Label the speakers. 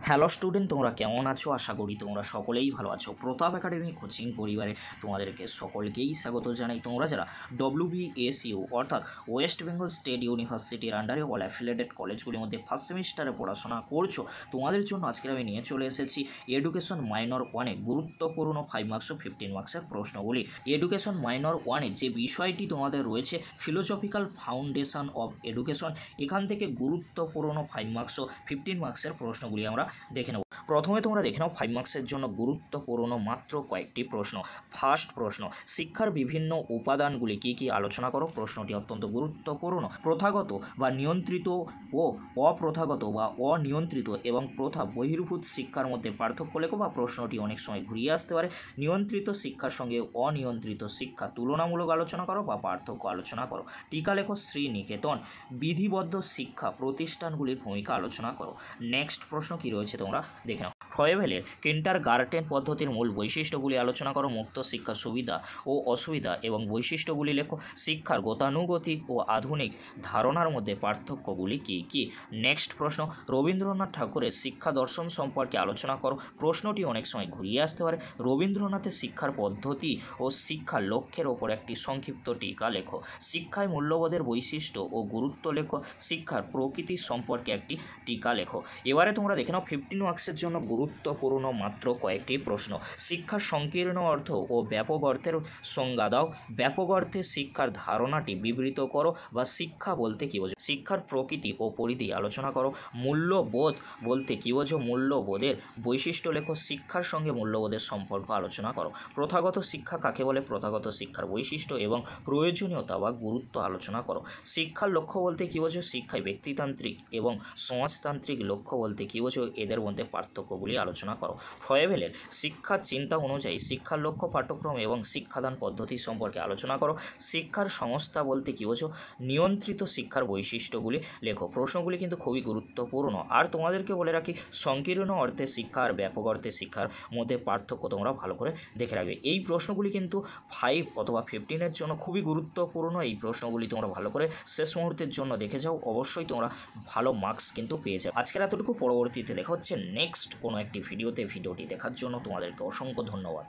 Speaker 1: Hello student, তোমরা কেমন আছো? আশা করি তোমরা সকলেই ভালো আছো। প্রতাপ একাডেমি কোচিং পরিবারে তোমাদেরকে সকলকেই স্বাগত জানাই। তোমরা যারা WBSU অর্থাৎ ওয়েস্ট বেঙ্গল স্টেট ইউনিভার্সিটির আন্ডারে অল অ্যাফিলিয়েটেড কলেজগুলির মধ্যে ফার্স্ট সেমিস্টারে পড়াশোনা করছো, তোমাদের জন্য আজকের আমি নিয়ে চলে এসেছি এডুকেশন মাইনর 1-এ গুরুত্বপূর্ণ 5 মার্কস ও 15 মার্কসের প্রশ্নগুলি। এডুকেশন মাইনর 1-এ যে বিষয়টি তোমাদের রয়েছে ফিলোসফিক্যাল ফাউন্ডেশন অফ এডুকেশন, এখান থেকে গুরুত্বপূর্ণ 5 মার্কস ও 15 মার্কসের প্রশ্নগুলি আমরা দেখে নেব। প্রথমে তোমরা দেখে নাও 5 মার্কসের জন্য গুরুত্বপূর্ণ মাত্র কয়েকটি প্রশ্ন। ফার্স্ট প্রশ্ন, শিক্ষার বিভিন্ন উপাদানগুলি কি কি আলোচনা করো। প্রশ্নটি অত্যন্ত গুরুত্বপূর্ণ। প্রথাগত বা নিয়ন্ত্রিত ও অপ্রথাগত বা অনিয়ন্ত্রিত এবং প্রথা বহির্ভূত শিক্ষার মধ্যে পার্থক্য লেখো, বা প্রশ্নটি অনেক সময় ঘুরিয়ে আসতে পারে। নিয়ন্ত্রিত শিক্ষার সঙ্গে অনিয়ন্ত্রিত শিক্ষা তুলনামূলক আলোচনা করো বা পার্থক্য আলোচনা করো। টিকা লেখো শ্রীনিকেতন। বিধিবদ্ধ শিক্ষা প্রতিষ্ঠানগুলির ভূমিকা আলোচনা করো। নেক্সট প্রশ্ন কি রয়েছে তোমরা দেখে নাও। ফয়েভেলের কিন্ডারগার্টেন পদ্ধতির মূল বৈশিষ্ট্যগুলি আলোচনা করো। মুক্ত শিক্ষার সুবিধা ও অসুবিধা এবং বৈশিষ্ট্যগুলি লেখো। শিক্ষার গতানুগতিক ও আধুনিক ধারণার মধ্যে পার্থক্যগুলি কী কী। নেক্সট প্রশ্ন, রবীন্দ্রনাথ ঠাকুরের শিক্ষা দর্শন সম্পর্কে আলোচনা করো। প্রশ্নটি অনেক সময় ঘুরিয়ে আসতে পারে। রবীন্দ্রনাথের শিক্ষার পদ্ধতি ও শিক্ষার লক্ষ্যের ওপর একটি সংক্ষিপ্ত টিকা লেখো। শিক্ষায় মূল্যবোধের বৈশিষ্ট্য ও গুরুত্ব লেখো। শিক্ষার প্রকৃতি সম্পর্কে একটি টিকা লেখো। এবারে তোমরা দেখে নাও 15 মার্কসের জন্য গুরুত্বপূর্ণ মাত্র কয়েকটি প্রশ্ন। শিক্ষার সংকীর্ণ অর্থ ও ব্যাপক অর্থের সংজ্ঞা দাও। ব্যাপক অর্থে শিক্ষার ধারণাটি বিবৃত করো, বা শিক্ষা বলতে কী বোঝো। শিক্ষার প্রকৃতি ও পরিধি আলোচনা করো। মূল্যবোধ বলতে কী বোঝো। মূল্যবোধের বৈশিষ্ট্য লেখো। শিক্ষার সঙ্গে মূল্যবোধের সম্পর্ক আলোচনা করো। প্রথাগত শিক্ষা কাকে বলে। প্রথাগত শিক্ষার বৈশিষ্ট্য এবং প্রয়োজনীয়তা বা গুরুত্ব আলোচনা করো। শিক্ষার লক্ষ্য বলতে কী বোঝো। শিক্ষায় ব্যক্তিতান্ত্রিক এবং সমাজতান্ত্রিক লক্ষ্য বলতে কী বোঝো, এদের মধ্যে পার্থক্যগুলি আলোচনা করো। ফয়েভেলের শিক্ষার চিন্তা অনুযায়ী শিক্ষার লক্ষ্য, পাঠ্যক্রম এবং শিক্ষাদান পদ্ধতি সম্পর্কে আলোচনা করো। শিক্ষার সংস্থা বলতে কী বোঝো। নিয়ন্ত্রিত শিক্ষার বৈশিষ্ট্যগুলি লেখো। প্রশ্নগুলি কিন্তু খুবই গুরুত্বপূর্ণ। আর তোমাদেরকে বলে রাখি, সংকীর্ণ অর্থে শিক্ষা আর ব্যাপক অর্থে শিক্ষার মধ্যে পার্থক্য তোমরা ভালো করে দেখে রাখবে। এই প্রশ্নগুলি কিন্তু 5 অথবা 15-এর জন্য খুবই গুরুত্বপূর্ণ। এই প্রশ্নগুলি তোমরা ভালো করে শেষ মুহূর্তের জন্য দেখে যাও, অবশ্যই তোমরা ভালো মার্কস কিন্তু পেয়ে যাবে। আজকের এতটুকু, পরবর্তীতে দেখা হচ্ছে নেক্সট কোনো একটি ভিডিওতে। ভিডিওটি দেখার জন্য তোমাদেরকে অসংখ্য ধন্যবাদ।